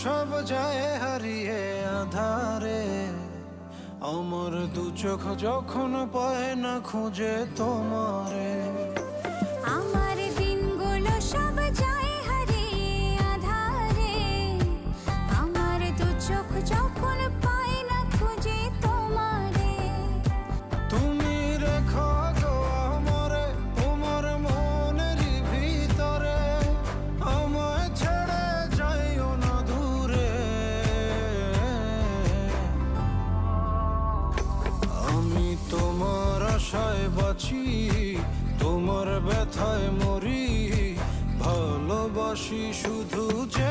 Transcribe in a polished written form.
সব যায় হারিয়ে আধারে, আমার দু চোখ যখন পায় না খুঁজে তোমারে। আমার দিনগুলো সব যায় হারিয়ে আঁধারে, আমার দু চোখ যখন পায় না খুঁজে তোমারে। তুমি রেখো গো আমারে তোমার মনেরই ভিতরে, আমায় ছেড়ে যাইও না দূরে। আমি তোমার আশায় বাঁচি, তোমার ব্যথায় মরি, ভালোবাসি শুধু যে